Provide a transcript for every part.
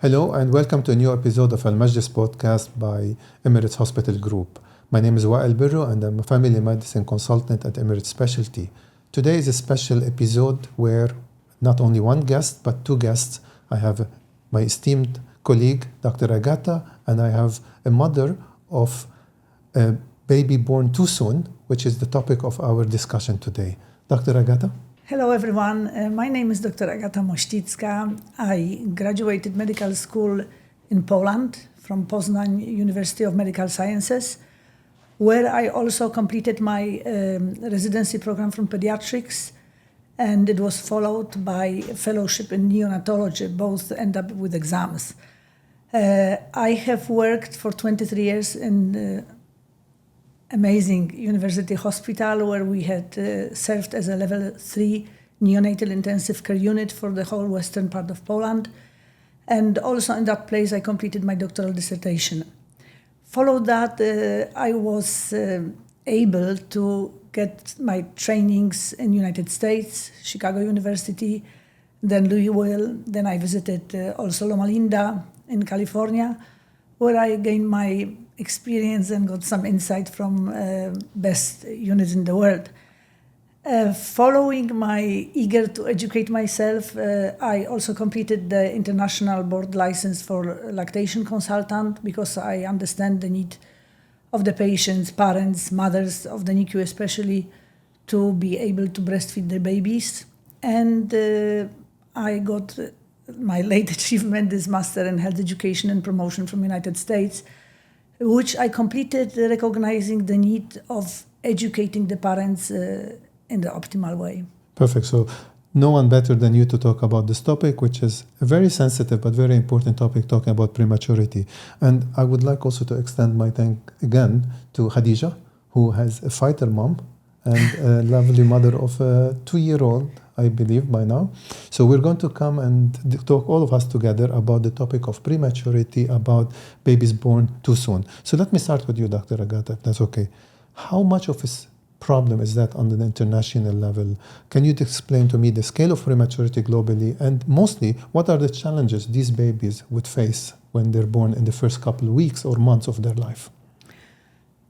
Hello and welcome to a new episode of Majlis podcast by Emirates Hospital Group. My name is Wael Berro and I'm a family medicine consultant at Emirates Specialty. Today is a special episode where not only one guest but two guests. I have my esteemed colleague Dr. Agata and I have a mother of a baby born too soon, which is the topic of our discussion today. Dr. Agata? Hello everyone, my name is Dr. Agata Moscicka. I graduated medical school in Poland from Poznań University of Medical Sciences, where I also completed my residency program from pediatrics, and it was followed by a fellowship in neonatology. Both end up with exams. I have worked for 23 years in amazing university hospital where we had served as a level 3 neonatal intensive care unit for the whole western part of Poland. And also in that place I completed my doctoral dissertation. Followed that, I was able to get my trainings in United States, Chicago University, then Louisville. Then I visited also Loma Linda in California, where I gained my experience and got some insight from best units in the world. Following my eager to educate myself, I also completed the international board license for lactation consultant because I understand the need of the patients, parents, mothers of the NICU especially, to be able to breastfeed their babies. And I got my late achievement is Master in Health Education and Promotion from United States, which I completed recognizing the need of educating the parents in the optimal way. Perfect. So no one better than you to talk about this topic, which is a very sensitive but very important topic, talking about prematurity. And I would like also to extend my thank again to Khadija, who has a fighter mom and a lovely mother of a 2-year-old, I believe by now. So we're going to come and talk all of us together about the topic of prematurity, about babies born too soon. So let me start with you, Dr. Agata, if that's okay. How much of a problem is that on the international level? Can you explain to me the scale of prematurity globally, and mostly what are the challenges these babies would face when they're born in the first couple of weeks or months of their life?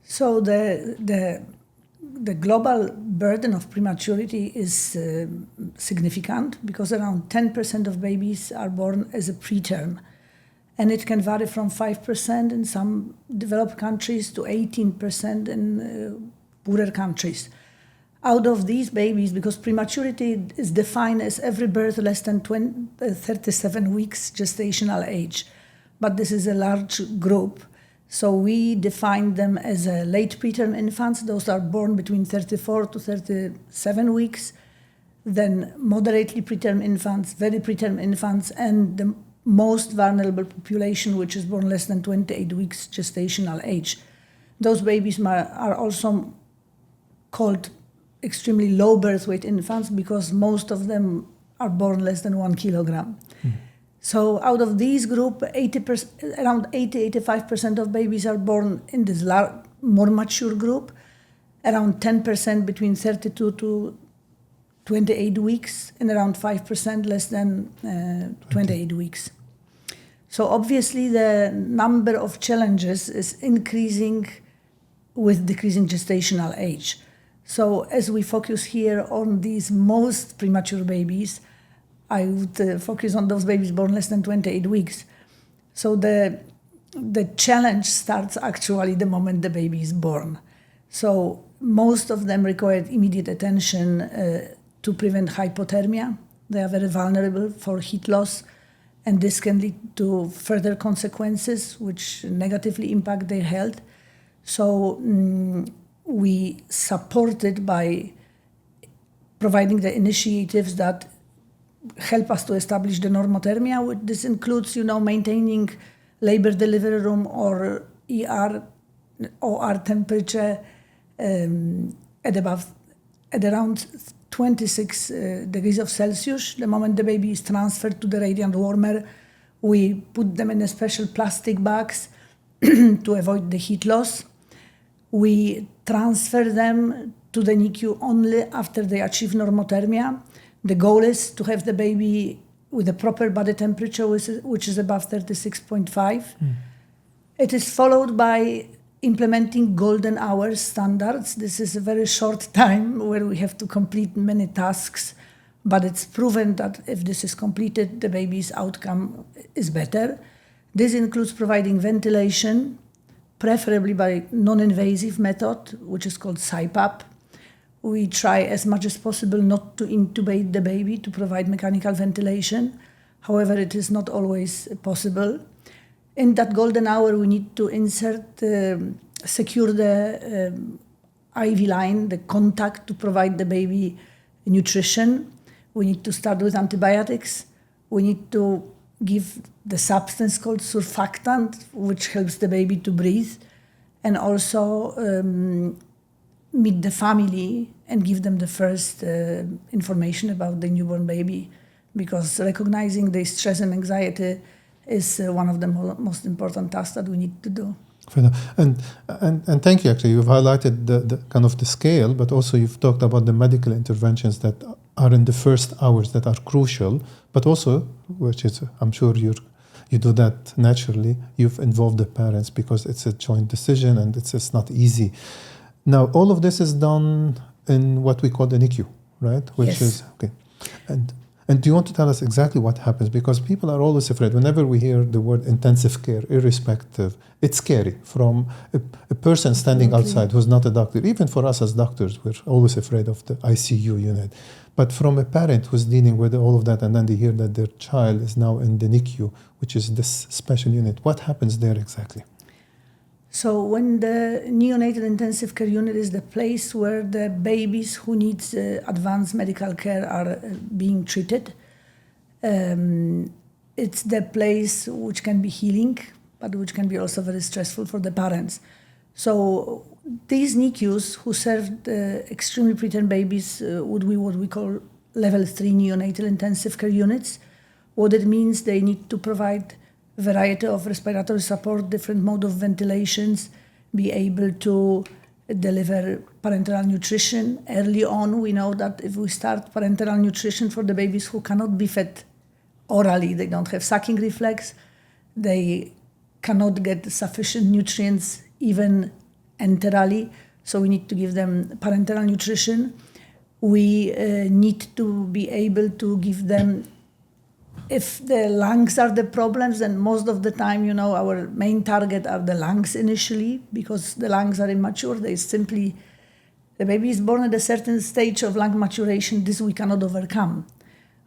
So the global burden of prematurity is significant because around 10% of babies are born as a preterm. And it can vary from 5% in some developed countries to 18% in poorer countries. Out of these babies, because prematurity is defined as every birth less than 37 weeks gestational age, but this is a large group. So we define them as late preterm infants. Those are born between 34 to 37 weeks. Then moderately preterm infants, very preterm infants, and the most vulnerable population, which is born less than 28 weeks gestational age. Those babies are also called extremely low birth weight infants because most of them are born less than 1 kilogram. So out of these group, around 80-85% of babies are born in this more mature group, around 10% between 32 to 28 weeks, and around 5% less than 28 weeks. So obviously the number of challenges is increasing with decreasing gestational age. So as we focus here on these most premature babies, I would focus on those babies born less than 28 weeks. So the challenge starts actually the moment the baby is born. So most of them require immediate attention to prevent hypothermia. They are very vulnerable for heat loss, and this can lead to further consequences which negatively impact their health. So we support it by providing the initiatives that help us to establish the normothermia. This includes, maintaining labor delivery room or ER, OR temperature at around 26 degrees of Celsius. The moment the baby is transferred to the radiant warmer, we put them in a special plastic bags to avoid the heat loss. We transfer them to the NICU only after they achieve normothermia. The goal is to have the baby with a proper body temperature, which is above 36.5. It is followed by implementing golden hour standards. This is a very short time where we have to complete many tasks, but it's proven that if this is completed, the baby's outcome is better. This includes providing ventilation, preferably by non-invasive method, which is called CPAP. We try as much as possible not to intubate the baby to provide mechanical ventilation. However, it is not always possible. In that golden hour, we need to secure the IV line, the contact to provide the baby nutrition. We need to start with antibiotics. We need to give the substance called surfactant, which helps the baby to breathe, and also meet the family and give them the first information about the newborn baby, because recognizing the stress and anxiety is one of the most important tasks that we need to do. And thank you. Actually, you've highlighted the kind of the scale, but also you've talked about the medical interventions that are in the first hours that are crucial, but also, which is, I'm sure you do that naturally, you've involved the parents because it's a joint decision and it's not easy. Now, all of this is done in what we call the NICU, right? Which yes. is, okay. And do you want to tell us exactly what happens? Because people are always afraid. Whenever we hear the word intensive care, irrespective, it's scary. From a person standing outside who's not a doctor, even for us as doctors, we're always afraid of the ICU unit. But from a parent who's dealing with all of that, and then they hear that their child is now in the NICU, which is this special unit, what happens there exactly? So when the neonatal intensive care unit is the place where the babies who need advanced medical care are being treated, it's the place which can be healing, but which can be also very stressful for the parents. So these NICUs who serve the extremely preterm babies would be what we call level 3 neonatal intensive care units. What it means, they need to provide variety of respiratory support, different mode of ventilations, be able to deliver parenteral nutrition. Early on, we know that if we start parenteral nutrition for the babies who cannot be fed orally, they don't have sucking reflex, they cannot get sufficient nutrients even enterally, so we need to give them parenteral nutrition. We need to be able to give them, if the lungs are the problems, then most of the time, our main target are the lungs initially, because the lungs are immature. The baby is born at a certain stage of lung maturation. This we cannot overcome.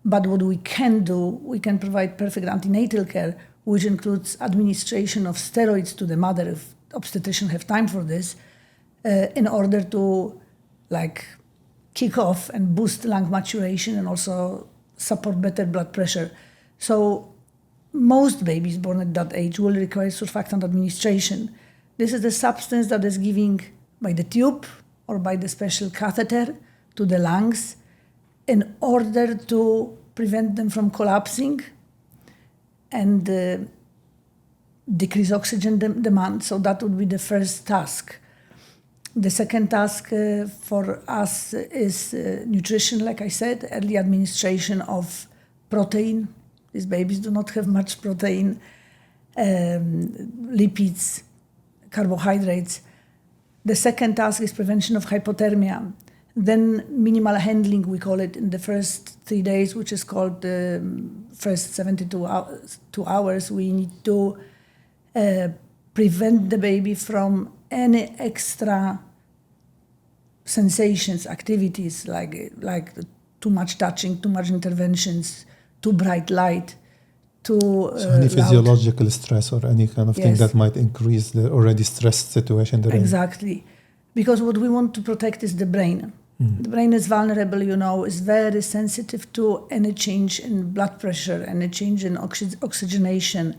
But what we can do, we can provide perfect antenatal care, which includes administration of steroids to the mother, if obstetricians have time for this, in order to kick off and boost lung maturation and also support better blood pressure. So most babies born at that age will require surfactant administration. This is the substance that is given by the tube or by the special catheter to the lungs in order to prevent them from collapsing and decrease oxygen demand. So that would be the first task. The second task for us is nutrition, like I said, early administration of protein. These babies do not have much protein, lipids, carbohydrates. The second task is prevention of hypothermia. Then minimal handling, we call it, in the first 3 days, which is called the first 72 hours. We need to prevent the baby from any extra sensations, activities like too much touching, too much interventions, too bright light, too so any physiological stress or any kind of thing that might increase the already stressed situation. Exactly. Because what we want to protect is the brain. The brain is vulnerable, is very sensitive to any change in blood pressure, any change in oxygenation,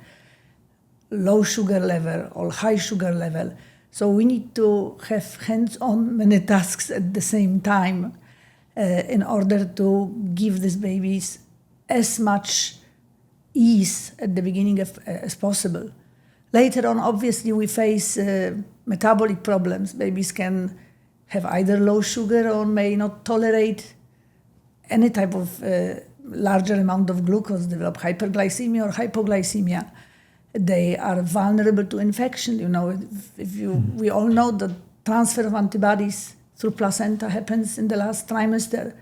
low sugar level or high sugar level. So we need to have hands-on many tasks at the same time in order to give these babies as much ease at the beginning as possible. Later on, obviously, we face metabolic problems. Babies can have either low sugar or may not tolerate any type of larger amount of glucose, develop hyperglycemia or hypoglycemia. They are vulnerable to infection. We all know that transfer of antibodies through placenta happens in the last trimester.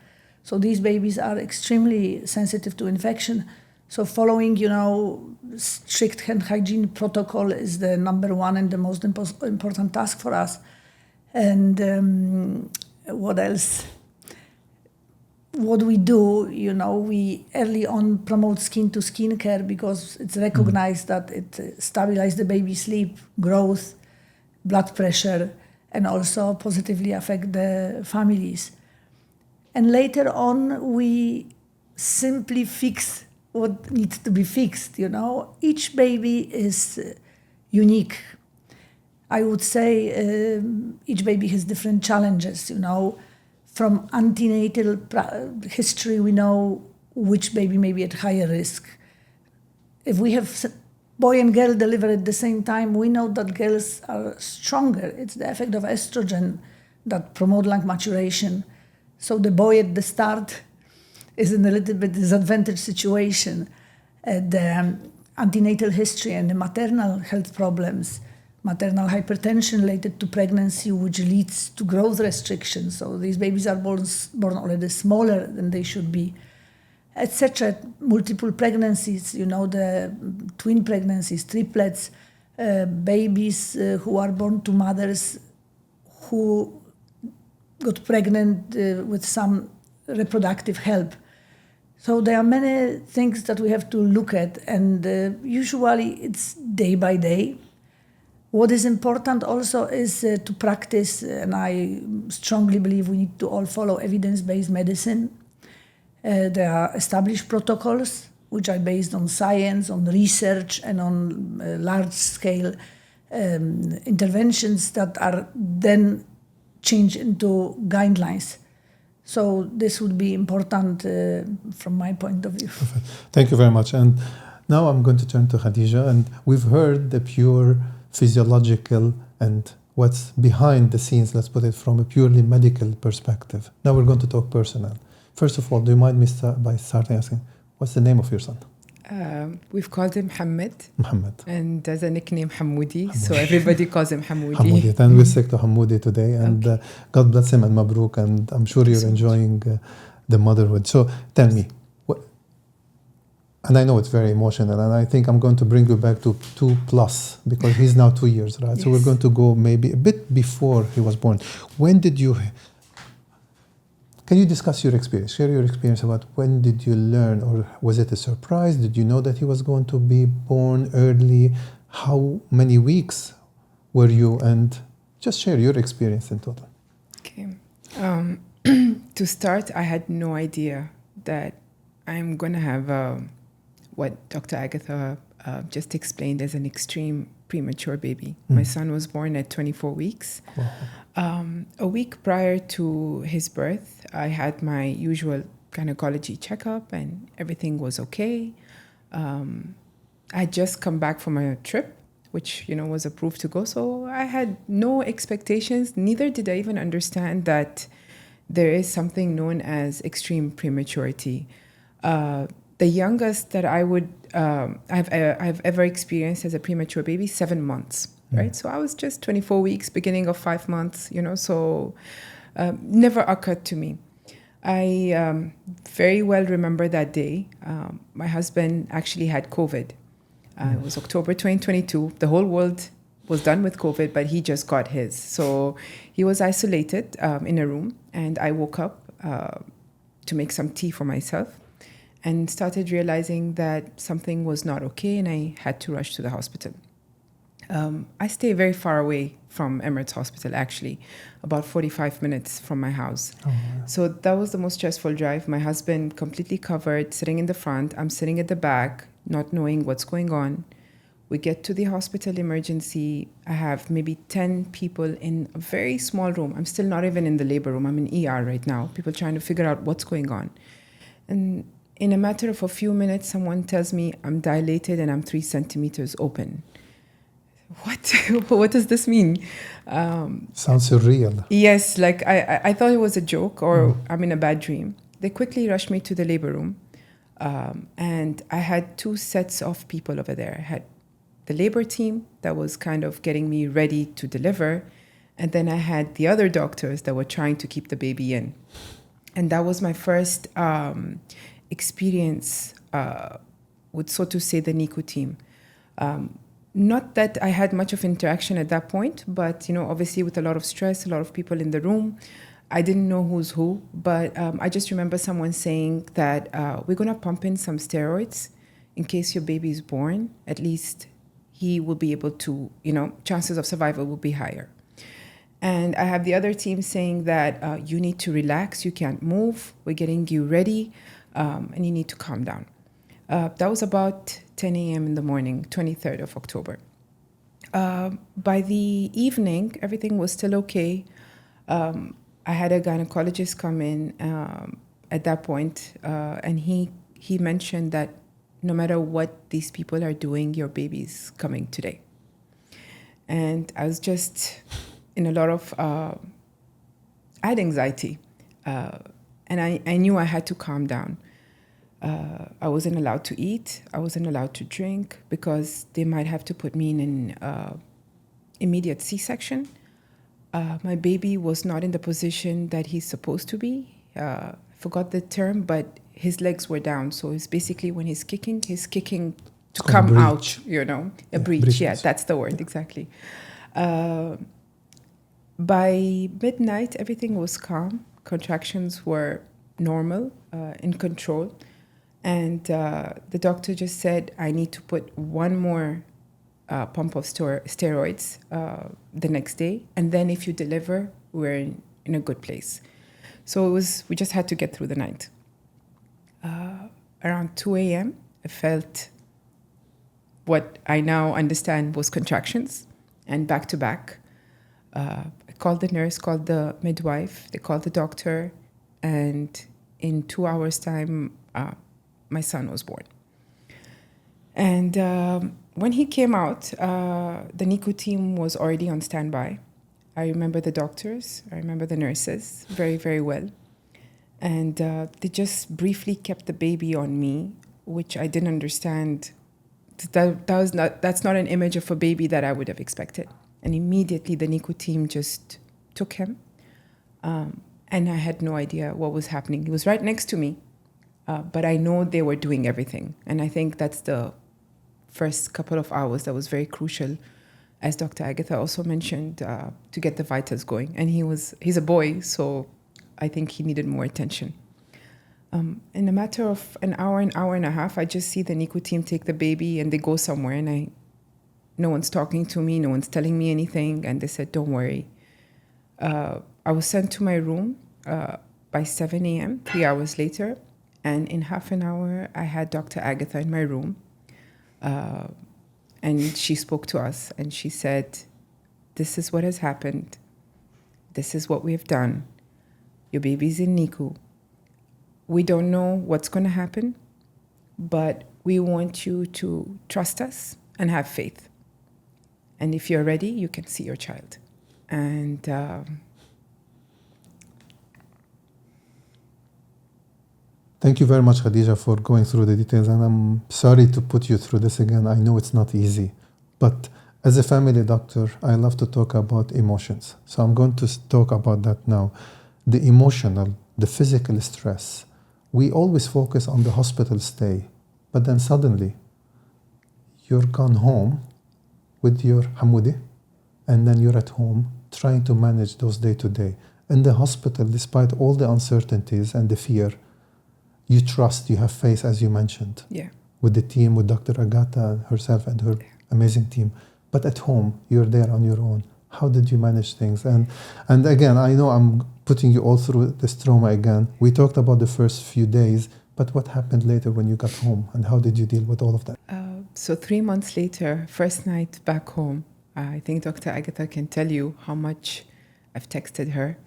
So these babies are extremely sensitive to infection. So following, strict hand hygiene protocol is the number one and the most important task for us. And what else? What we do, we early on promote skin-to-skin care because it's recognized that it stabilizes the baby's sleep, growth, blood pressure, and also positively affect the families. And later on, we simply fix what needs to be fixed, Each baby is unique. I would say each baby has different challenges, From antenatal history, we know which baby may be at higher risk. If we have boy and girl deliver at the same time, we know that girls are stronger. It's the effect of estrogen that promote lung maturation. So the boy at the start is in a little bit disadvantaged situation. The antenatal history and the maternal health problems, maternal hypertension related to pregnancy, which leads to growth restrictions. So these babies are born already smaller than they should be, etc. Multiple pregnancies, the twin pregnancies, triplets, babies who are born to mothers who got pregnant with some reproductive help. So there are many things that we have to look at, and usually it's day by day. What is important also is to practice, and I strongly believe we need to all follow evidence-based medicine. There are established protocols which are based on science, on research, and on large-scale interventions that are then changed into guidelines. So this would be important from my point of view. Perfect. Thank you very much. And now I'm going to turn to Khadija, and we've heard the pure physiological and what's behind the scenes, let's put it from a purely medical perspective. Now we're going to talk personal. First of all, do you mind me by starting asking, what's the name of your son? We've called him Mohammed. Mohammed. And as a nickname, Hamoudi. So everybody calls him Hamoudi. Hamoudi. And we'll stick to Hamoudi today. And Okay. God bless him and Mabruk. And I'm sure you're enjoying the motherhood. So tell me, and I know it's very emotional, and I think I'm going to bring you back to 2+ because he's now 2 years, right? Yes. So we're going to go maybe a bit before he was born. When did you... Can you discuss your experience? Share your experience about when did you learn, or was it a surprise? Did you know that he was going to be born early? How many weeks were you? And just share your experience in total. Okay. To start, I had no idea that I'm going to have what Dr. Agatha just explained as an extreme premature baby. My son was born at 24 weeks. Wow. A week prior to his birth, I had my usual gynecology checkup and everything was okay. I had just come back from a trip, which, was approved to go. So I had no expectations. Neither did I even understand that there is something known as extreme prematurity. The youngest that I've ever experienced as a premature baby, 7 months, right? So I was just 24 weeks, beginning of 5 months, so never occurred to me. I very well remember that day. My husband actually had COVID. It was October 2022. The whole world was done with COVID, but he just got his. So he was isolated in a room, and I woke up to make some tea for myself and started realizing that something was not okay, and I had to rush to the hospital. I stay very far away from Emirates Hospital, actually, about 45 minutes from my house. Oh, wow. So that was the most stressful drive. My husband completely covered, sitting in the front. I'm sitting at the back, not knowing what's going on. We get to the hospital emergency. I have maybe 10 people in a very small room. I'm still not even in the labor room. I'm in ER right now. People trying to figure out what's going on. And in a matter of a few minutes, someone tells me I'm dilated and I'm 3 centimeters open. What? What does this mean? Sounds surreal. Yes, like I thought it was a joke or I'm in a bad dream. They quickly rushed me to the labor room. And I had two sets of people over there. I had the labor team that was kind of getting me ready to deliver. And then I had the other doctors that were trying to keep the baby in. And that was my first experience with, so to say, the NICU team. Not that I had much of interaction at that point, but, obviously with a lot of stress, a lot of people in the room, I didn't know who's who. But I just remember someone saying that we're going to pump in some steroids in case your baby is born. At least he will be able to, chances of survival will be higher. And I have the other team saying that you need to relax, you can't move, we're getting you ready, and you need to calm down. That was about 10 a.m. in the morning, 23rd of October. By the evening, everything was still okay. I had a gynecologist come in at that point, and he mentioned that no matter what these people are doing, your baby's coming today. And I was just in a lot of, I had anxiety, and I knew I had to calm down. I wasn't allowed to eat, I wasn't allowed to drink, because they might have to put me in an immediate C-section. My baby was not in the position that he's supposed to be. I forgot the term, but his legs were down. So it's basically when he's kicking to come out, a breach. Yeah, that's the word, exactly. By midnight, everything was calm. Contractions were normal, in control. And the doctor just said, I need to put one more pump of steroids the next day. And then if you deliver, we're in a good place. So we just had to get through the night. Around 2 a.m., I felt what I now understand was contractions, and back to back. I called the nurse, called the midwife, they called the doctor, and in 2 hours' time, my son was born. And when he came out, the NICU team was already on standby. I remember the doctors, I remember the nurses very, very well. And they just briefly kept the baby on me, which I didn't understand. That's not an image of a baby that I would have expected. And immediately the NICU team just took him. And I had no idea what was happening. He was right next to me, but I know they were doing everything. And I think that's the first couple of hours that was very crucial, as Dr. Agata also mentioned, to get the vitals going. And he's a boy, so I think he needed more attention. In a matter of an hour and a half, I just see the NICU team take the baby and they go somewhere, and no one's talking to me, no one's telling me anything, and they said, don't worry. I was sent to my room by 7 a.m., 3 hours later, and in half an hour, I had Dr. Agata in my room, and she spoke to us, and she said, this is what has happened. This is what we have done. Your baby's in NICU. We don't know what's going to happen, but we want you to trust us and have faith. And if you're ready, you can see your child. And thank you very much, Khadija, for going through the details. And I'm sorry to put you through this again. I know it's not easy. But as a family doctor, I love to talk about emotions. So I'm going to talk about that now. The emotional, the physical stress. We always focus on the hospital stay. But then suddenly, you're gone home with your Hamoudi, and then you're at home trying to manage those day to day. In the hospital, despite all the uncertainties and the fear, you trust, you have faith, as you mentioned. Yeah. With the team, with Dr. Agata herself and her amazing team. But at home, you're there on your own. How did you manage things? And again, I know I'm putting you all through this trauma again. We talked about the first few days, but what happened later when you got home, and how did you deal with all of that? So 3 months later, first night back home, I think Dr. Agata can tell you how much I've texted her.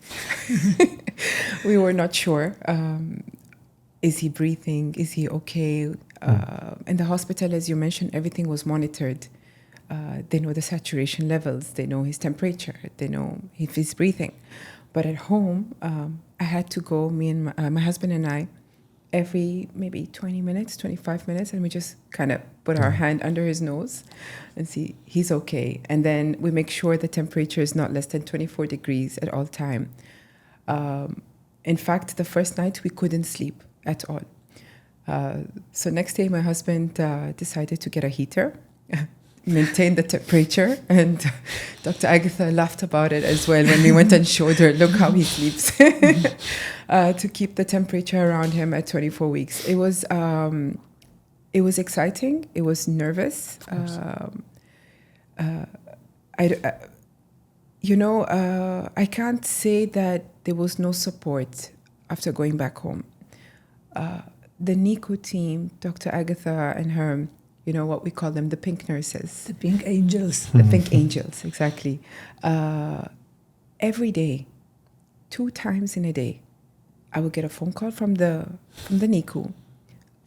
We were not sure. Is he breathing? Is he okay? In the hospital, as you mentioned, everything was monitored. They know the saturation levels. They know his temperature. They know if he's breathing. But at home, I had to go, me and my husband and I, every maybe 20 minutes, 25 minutes, and we just kind of put our hand under his nose and see he's okay. And then we make sure the temperature is not less than 24 degrees at all time. In fact, the first night we couldn't sleep at all. So next day my husband decided to get a heater, maintain the temperature, and Dr. Agatha laughed about it as well when we went and showed her, look how he sleeps, to keep the temperature around him at 24 weeks. It was exciting. It was nervous. I can't say that there was no support after going back home. The NICU team, Dr. Agatha and her, what we call them, the pink nurses. The pink angels. The pink angels, exactly. Every day, 2 times in a day, I would get a phone call from the NICU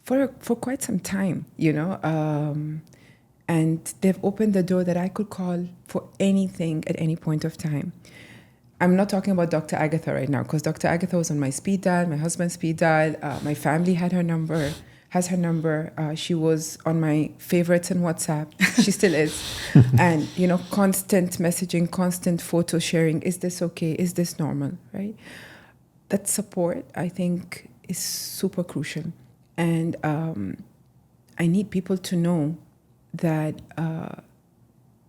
for quite some time, and they've opened the door that I could call for anything at any point of time. I'm not talking about Dr. Agatha right now, because Dr. Agatha was on my speed dial, my husband's speed dial. My family has her number. She was on my favorites on WhatsApp. She still is. And, constant messaging, constant photo sharing. Is this okay? Is this normal? Right? That support, I think, is super crucial. And I need people to know that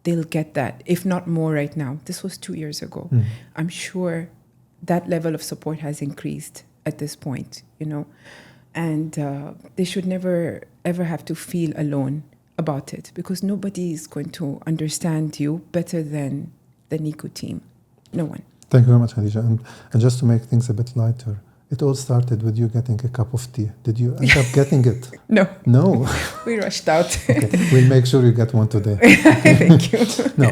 they'll get that, if not more right now. This was 2 years ago. I'm sure that level of support has increased at this point, and they should never, ever have to feel alone about it, because nobody is going to understand you better than the NICU team. No one. Thank you very much, Khadija. And just to make things a bit lighter, it all started with you getting a cup of tea. Did you end up getting it? No. No? We rushed out. Okay. We'll make sure you get one today. Thank you. No.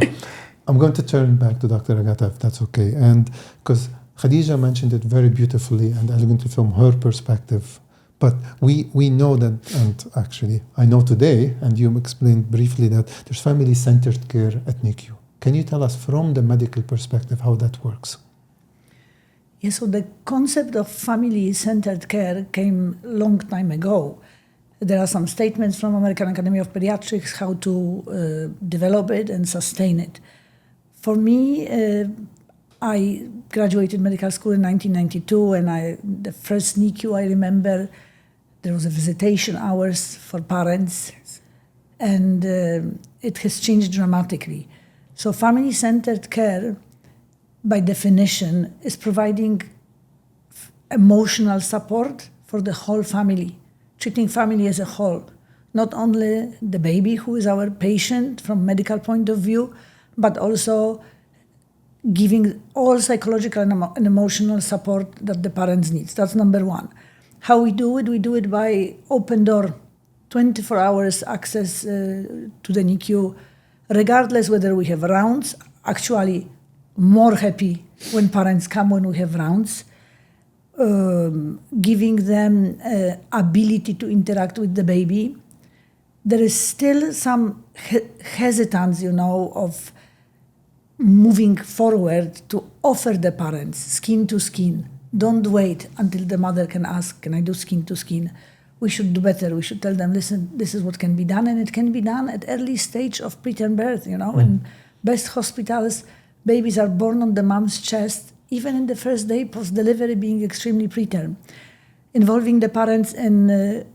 I'm going to turn back to Dr. Agata, if that's okay. And because Khadija mentioned it very beautifully and elegantly from her perspective. But we know that, and actually I know today, and you explained briefly, that there's family-centered care at NICU. Can you tell us from the medical perspective how that works? Yes, so the concept of family-centered care came a long time ago. There are some statements from American Academy of Pediatrics how to develop it and sustain it. For me, I graduated medical school in 1992, and the first NICU I remember, there was a visitation hours for parents, and it has changed dramatically. So family-centered care, by definition, is providing emotional support for the whole family, treating family as a whole, not only the baby who is our patient from medical point of view, but also giving all psychological and emotional support that the parents need. That's number one. How we do it by open door, 24 hours access to the NICU, regardless whether we have rounds. Actually, more happy when parents come when we have rounds, giving them ability to interact with the baby. There is still some hesitance, of moving forward to offer the parents skin to skin. Don't wait until the mother can ask, can I do skin to skin? We should do better. We should tell them, listen, this is what can be done, and it can be done at early stage of preterm birth, In best hospitals, babies are born on the mom's chest, even in the first day post-delivery being extremely preterm. Involving the parents in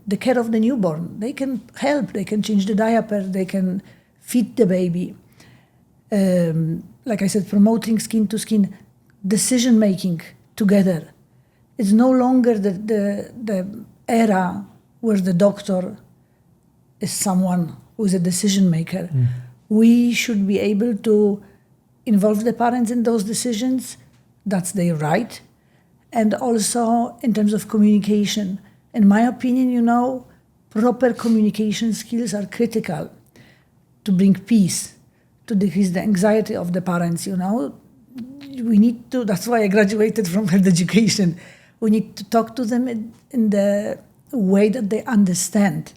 the care of the newborn. They can help, they can change the diaper, they can feed the baby. Like I said, promoting skin to skin, decision-making together. It's no longer the era where the doctor is someone who is a decision maker. We should be able to involve the parents in those decisions. That's their right. And also in terms of communication. In my opinion, proper communication skills are critical to bring peace, to decrease the anxiety of the parents, We need to, that's why I graduated from health education. We need to talk to them in the way that they understand.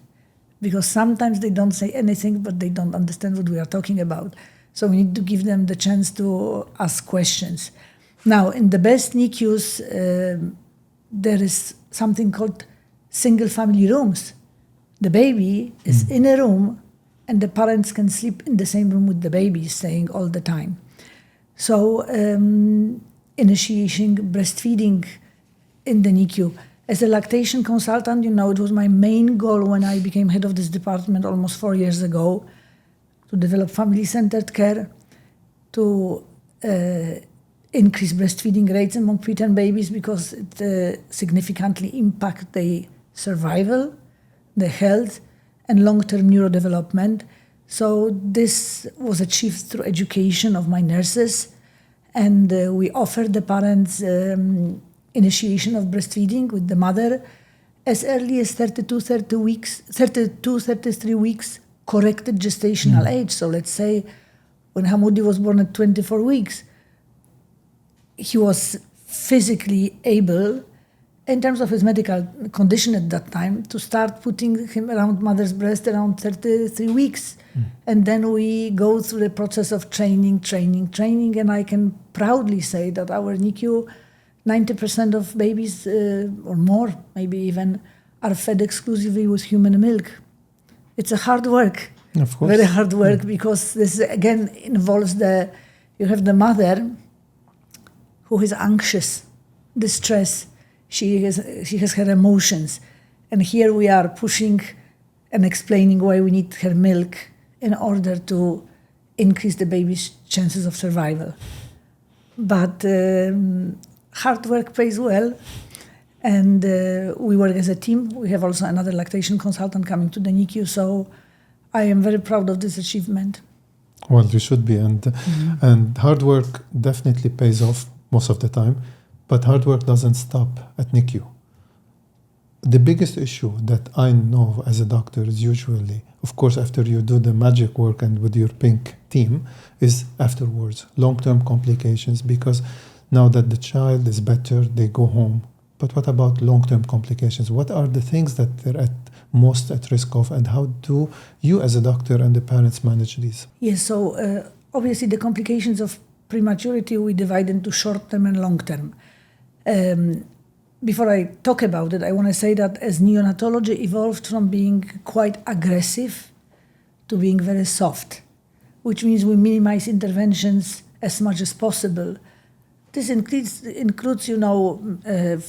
Because sometimes they don't say anything, but they don't understand what we are talking about. So we need to give them the chance to ask questions. Now, in the best NICUs, there is something called single family rooms. The baby is in a room and the parents can sleep in the same room with the baby, staying all the time. So initiating breastfeeding in the NICU. As a lactation consultant, it was my main goal when I became head of this department almost 4 years ago, to develop family-centered care, to increase breastfeeding rates among preterm babies because it significantly impacts their survival, their health, and long-term neurodevelopment. So this was achieved through education of my nurses, and we offered the parents initiation of breastfeeding with the mother as early as 33 weeks corrected gestational age. So let's say when Hamoudi was born at 24 weeks, he was physically able, in terms of his medical condition at that time, to start putting him around mother's breast around 33 weeks. And then we go through the process of training, and I can proudly say that our NICU, 90% of babies or more, maybe even, are fed exclusively with human milk. It's a hard work, of course. Very hard work, because this again involves you have the mother who is anxious, distressed. She has her emotions, and here we are pushing and explaining why we need her milk in order to increase the baby's chances of survival. But hard work pays well, and we work as a team. We have also another lactation consultant coming to the NICU, so I am very proud of this achievement. Well, you should be, and hard work definitely pays off most of the time, but hard work doesn't stop at NICU. The biggest issue that I know as a doctor is usually, of course, after you do the magic work and with your pink team, is afterwards, long-term complications, because now that the child is better, they go home. But what about long-term complications? What are the things that they're most at risk of, and how do you as a doctor and the parents manage these? Yes, so obviously the complications of prematurity we divide into short-term and long-term. Before I talk about it, I want to say that as neonatology evolved from being quite aggressive to being very soft, which means we minimize interventions as much as possible. This includes,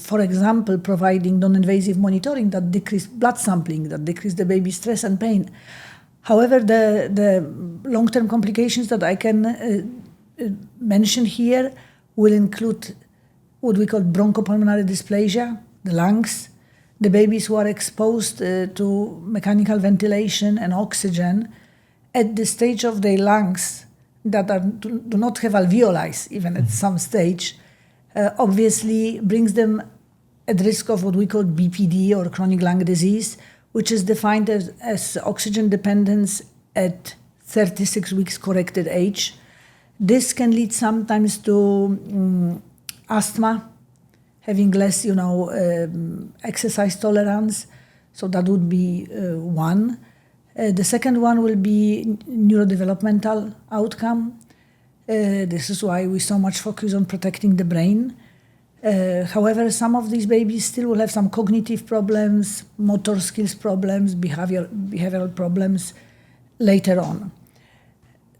for example, providing non-invasive monitoring that decrease blood sampling, that decrease the baby's stress and pain. However, the long-term complications that I can mention here will include what we call bronchopulmonary dysplasia, the lungs, the babies who are exposed to mechanical ventilation and oxygen at the stage of their lungs that do not have alveoli, even at some stage, obviously brings them at risk of what we call BPD, or chronic lung disease, which is defined as oxygen dependence at 36 weeks corrected age. This can lead sometimes to asthma, having less, exercise tolerance. So that would be one. The second one will be neurodevelopmental outcome. This is why we so much focus on protecting the brain. However, some of these babies still will have some cognitive problems, motor skills problems, behavioral problems later on.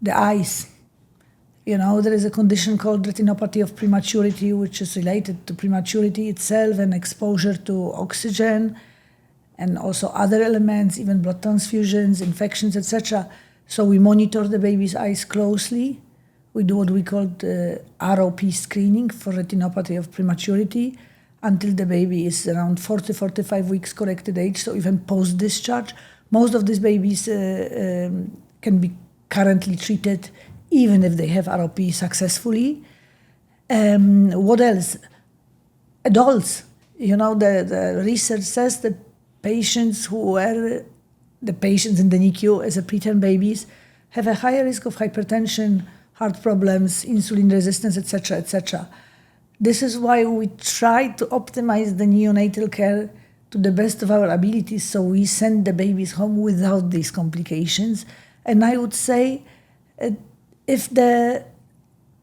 The eyes. There is a condition called retinopathy of prematurity, which is related to prematurity itself and exposure to oxygen, and also other elements, even blood transfusions, infections, etc. So we monitor the baby's eyes closely. We do what we call ROP screening for retinopathy of prematurity until the baby is around 40-45 weeks corrected age, so even post-discharge. Most of these babies can be currently treated even if they have ROP successfully. What else? Adults. The research says that patients who were the patients in the NICU as a preterm babies have a higher risk of hypertension, heart problems, insulin resistance, etc., etc. This is why we try to optimize the neonatal care to the best of our abilities, so we send the babies home without these complications. And I would say, if the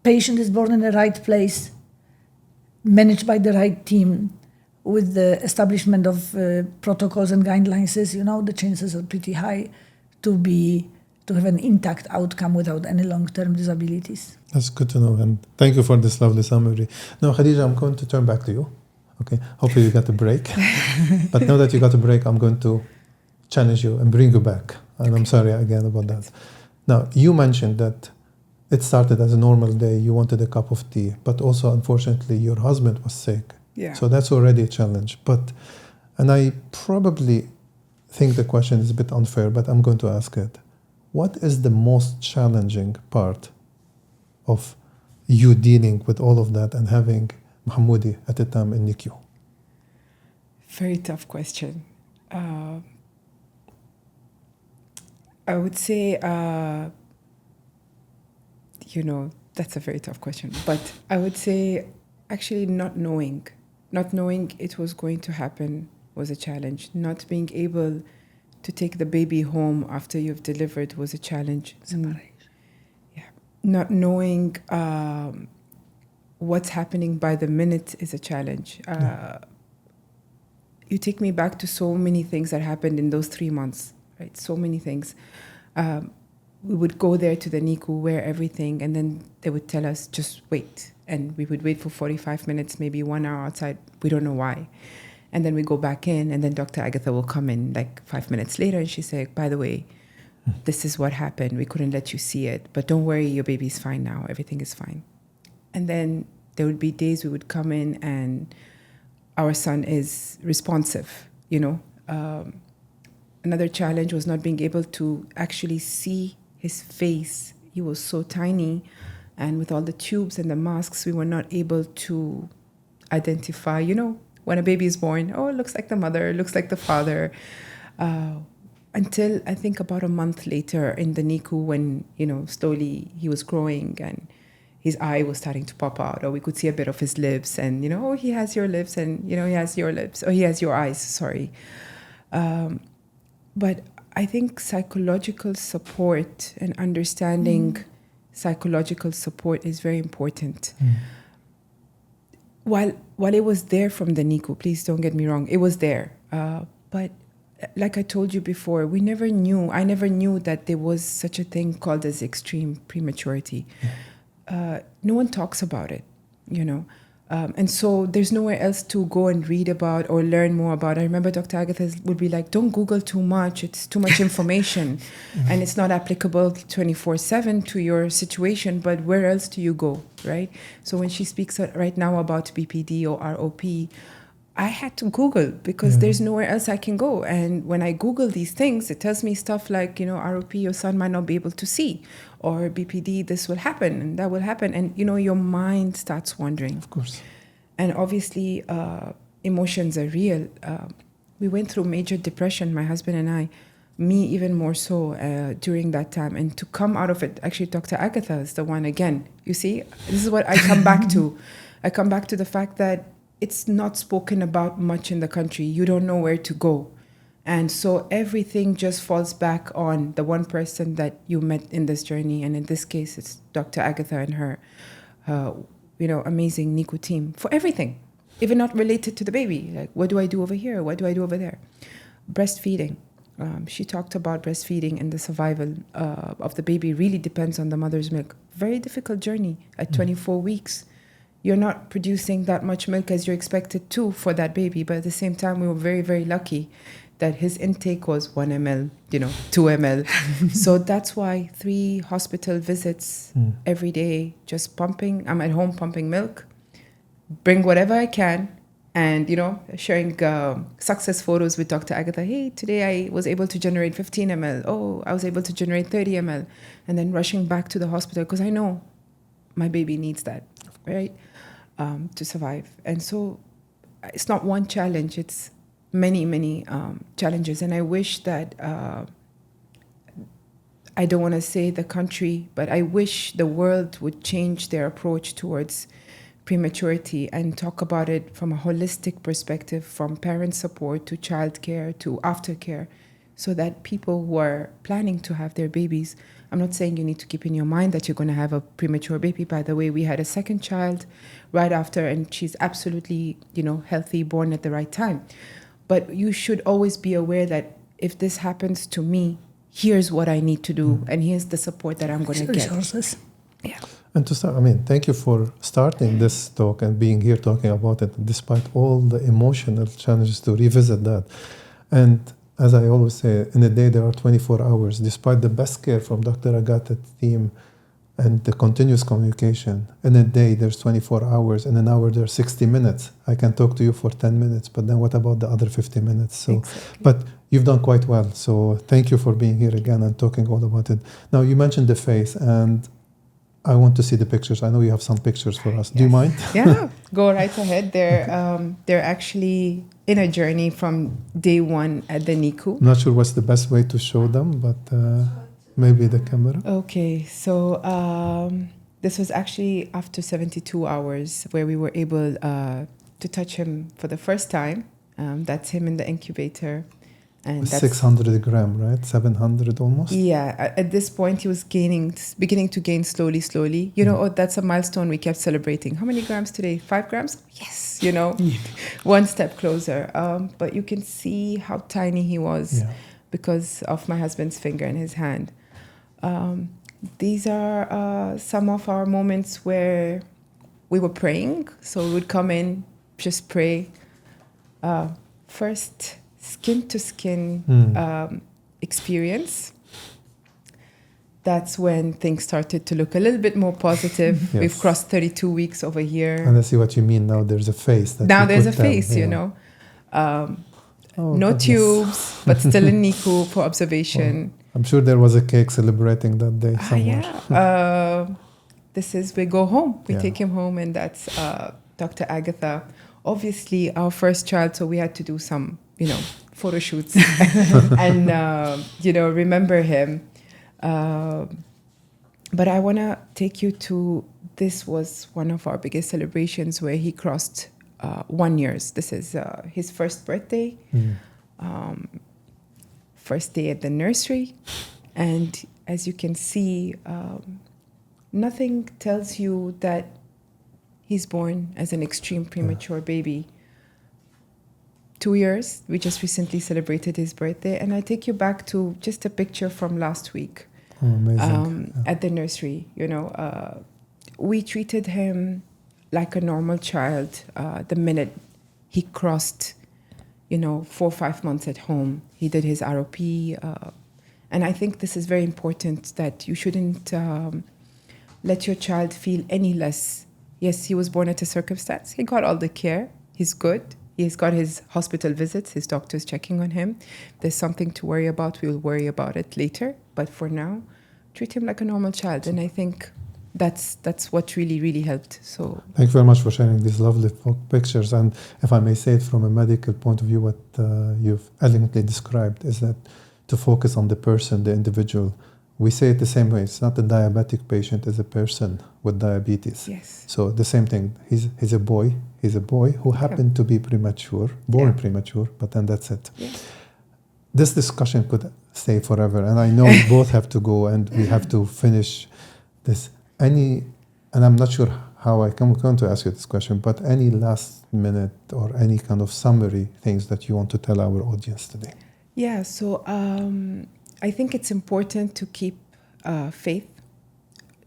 patient is born in the right place, managed by the right team, with the establishment of protocols and guidelines, the chances are pretty high to have an intact outcome without any long-term disabilities. That's good to know, and thank you for this lovely summary. Now, Khadija, I'm going to turn back to you. Okay, hopefully you got a break. But now that you got a break, I'm going to challenge you and bring you back. And I'm sorry again about that. Now, you mentioned that it started as a normal day. You wanted a cup of tea, but also, unfortunately, your husband was sick. Yeah. So that's already a challenge. And I probably think the question is a bit unfair, but I'm going to ask it. What is the most challenging part of you dealing with all of that and having Mahmoudi at the time in NICU? Very tough question. I would say, that's a very tough question. But I would say actually not knowing it was going to happen was a challenge. Not being able to take the baby home after you've delivered was a challenge. Separation. Yeah. Not knowing what's happening by the minute is a challenge. You take me back to so many things that happened in those 3 months, right? So many things. We would go there to the NICU, wear everything, and then they would tell us, just wait. And we would wait for 45 minutes, maybe 1 hour outside. We don't know why. And then we go back in, and then Dr. Agatha will come in like 5 minutes later, and she say, by the way, this is what happened. We couldn't let you see it, but don't worry, your baby's fine now. Everything is fine. And then there would be days we would come in, and our son is responsive, Another challenge was not being able to actually see his face. He was so tiny, and with all the tubes and the masks, we were not able to identify, when a baby is born, it looks like the mother, it looks like the father. Until I think about a month later in the NICU when, slowly he was growing and his eye was starting to pop out, or we could see a bit of his lips and, he has your lips and, he has your lips, or he has your eyes, sorry. But I think psychological support and understanding psychological support is very important. While it was there from the NICU, please don't get me wrong, it was there. But like I told you before, I never knew that there was such a thing called as extreme prematurity. No one talks about it, and so there's nowhere else to go and read about or learn more about. I remember Dr. Agatha would be like, don't Google too much. It's too much information and it's not applicable 24/7 to your situation, but where else do you go, right? So when she speaks right now about BPD or ROP, I had to Google because there's nowhere else I can go. And when I Google these things, it tells me stuff like, ROP, your son might not be able to see, or BPD, this will happen and that will happen. And, your mind starts wandering. Of course. And obviously, emotions are real. We went through major depression, my husband and I, me even more so during that time. And to come out of it, actually, Dr. Agatha is the one again. You see, this is what I come back to. I come back to the fact that it's not spoken about much in the country. You don't know where to go. And so everything just falls back on the one person that you met in this journey. And in this case, it's Dr. Agatha and her, amazing NICU team for everything, even not related to the baby. Like, what do I do over here? What do I do over there? Breastfeeding. She talked about breastfeeding and the survival of the baby really depends on the mother's milk. Very difficult journey at 24 weeks. You're not producing that much milk as you're expected to for that baby. But at the same time, we were very, very lucky that his intake was 1 ml, 2 ml. So that's why 3 hospital visits every day, just pumping. I'm at home pumping milk, bring whatever I can, and, sharing success photos with Dr. Agatha. Hey, today I was able to generate 15 ml. Oh, I was able to generate 30 ml. And then rushing back to the hospital because I know my baby needs that, right? To survive. And so it's not one challenge, it's many, many challenges. And I wish that, I don't want to say the country, but I wish the world would change their approach towards prematurity and talk about it from a holistic perspective, from parent support to childcare to aftercare, so that people who are planning to have their babies I'm not saying you need to keep in your mind that you're going to have a premature baby. By the way, we had a second child right after, and she's absolutely, healthy, born at the right time. But you should always be aware that if this happens to me, here's what I need to do, and here's the support that I'm going to get. Resources. Yeah. And to start, thank you for starting this talk and being here talking about it, despite all the emotional challenges to revisit that. And as I always say, in a day there are 24 hours. Despite the best care from Dr. Agata's team and the continuous communication, in a day there's 24 hours. In an hour there's 60 minutes. I can talk to you for 10 minutes, but then what about the other 50 minutes? So, exactly. But you've done quite well. So thank you for being here again and talking all about it. Now, you mentioned the face, and I want to see the pictures. I know you have some pictures for us. Yes. Do you mind? Yeah, go right ahead. They're actually in a journey from day one at the NICU. I'm not sure what's the best way to show them, but maybe the camera. Okay, so this was actually after 72 hours where we were able to touch him for the first time. That's him in the incubator. And that's 600 gram, right? 700 almost? Yeah, at this point he was beginning to gain slowly. That's a milestone we kept celebrating. How many grams today? 5 grams? Yes, one step closer. But you can see how tiny he was because of my husband's finger in his hand. These are some of our moments where we were praying. So we would come in, just pray. First, skin to skin experience. That's when things started to look a little bit more positive. Yes. We've crossed 32 weeks over here. And I see what you mean. Now there's a face. Now there's a face, no tubes, but still in NICU for observation. I'm sure there was a cake celebrating that day somewhere. We go home. We take him home, and that's Dr. Agatha. Obviously, our first child, so we had to do some photo shoots and, remember him. But I want to take you to, this was one of our biggest celebrations where he crossed 1 year. This is his first birthday, first day at the nursery. And as you can see, nothing tells you that he's born as an extreme premature baby. 2 years. We just recently celebrated his birthday. And I take you back to just a picture from last week. Oh, amazing. At the nursery. We treated him like a normal child the minute he crossed, 4 or 5 months at home. He did his ROP. And I think this is very important, that you shouldn't let your child feel any less. Yes, he was born at a circumstance. He got all the care. He's good. He's got his hospital visits, his doctor's checking on him. There's something to worry about. We'll worry about it later. But for now, treat him like a normal child. And I think that's what really, really helped. So thank you very much for sharing these lovely pictures. And if I may say it from a medical point of view, what you've elegantly described is that to focus on the person, the individual. We say it the same way. It's not a diabetic patient, it's a person with diabetes. Yes. So the same thing. He's a boy. He's a boy who happened to be premature, born premature, but then that's it. Yeah. This discussion could stay forever. And I know we both have to go and we have to finish this. And I'm not sure how I'm going to ask you this question, but any last minute or any kind of summary things that you want to tell our audience today? Yeah, so I think it's important to keep faith,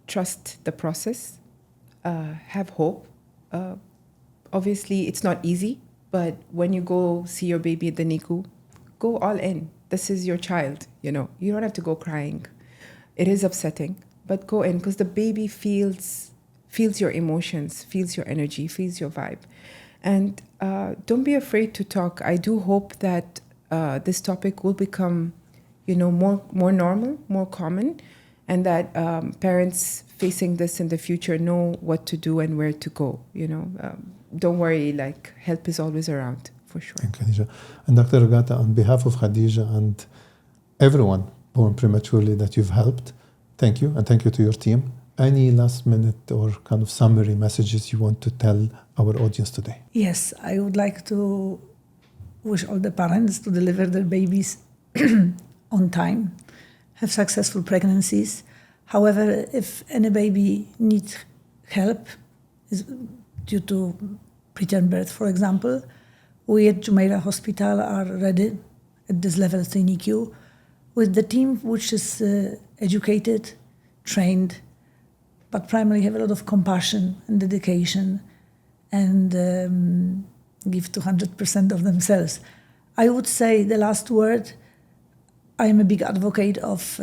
trust the process, have hope. Obviously, it's not easy, but when you go see your baby at the NICU, go all in. This is your child, you don't have to go crying. It is upsetting, but go in, because the baby feels your emotions, feels your energy, feels your vibe. And don't be afraid to talk. I do hope that this topic will become more normal, more common, and that parents facing this in the future know what to do and where to go. Don't worry, help is always around, for sure. Thank you, Khadija. And Dr. Agata, on behalf of Khadija and everyone born prematurely that you've helped, thank you, and thank you to your team. Any last minute or kind of summary messages you want to tell our audience today? Yes, I would like to wish all the parents to deliver their babies on time, have successful pregnancies, However, if any baby needs help due to preterm birth, for example, we at Jumeirah Hospital are ready at this level of the NICU with the team which is educated, trained, but primarily have a lot of compassion and dedication and give 200% of themselves. I would say the last word, I am a big advocate of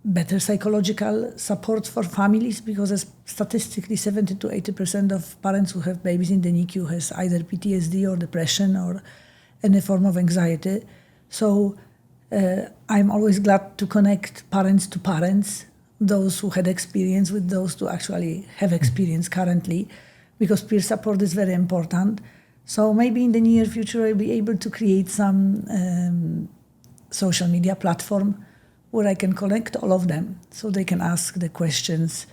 better psychological support for families because statistically 70 to 80% of parents who have babies in the NICU has either PTSD or depression or any form of anxiety. So I'm always glad to connect parents to parents, those who had experience with those who actually have experience currently, because peer support is very important. So maybe in the near future I'll be able to create some social media platform where I can connect all of them so they can ask the questions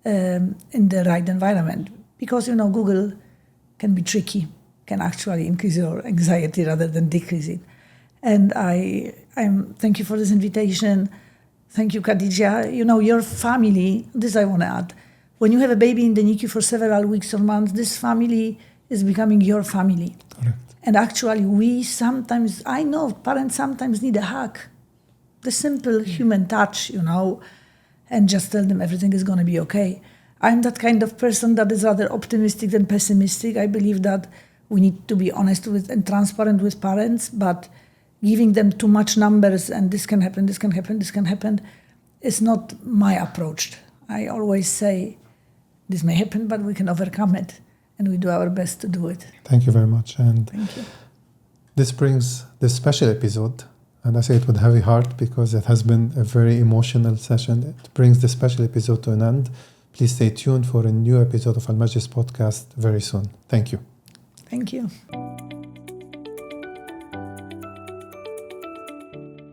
in the right environment. Because, Google can be tricky, can actually increase your anxiety rather than decrease it. And I'm thank you for this invitation. Thank you, Khadija. Your family, this I want to add, when you have a baby in the NICU for several weeks or months, this family is becoming your family. Correct. And actually, I know parents sometimes need a hug. The simple human touch, and just tell them everything is going to be okay. I'm that kind of person that is rather optimistic than pessimistic. I believe that we need to be honest with and transparent with parents, but giving them too much numbers and this can happen, this can happen, this can happen, is not my approach. I always say, this may happen, but we can overcome it, and we do our best to do it. Thank you very much. And thank you. This brings this special episode, and I say it with heavy heart because it has been a very emotional session. It brings the special episode to an end. Please stay tuned for a new episode of Al Majlis podcast very soon. Thank you. Thank you.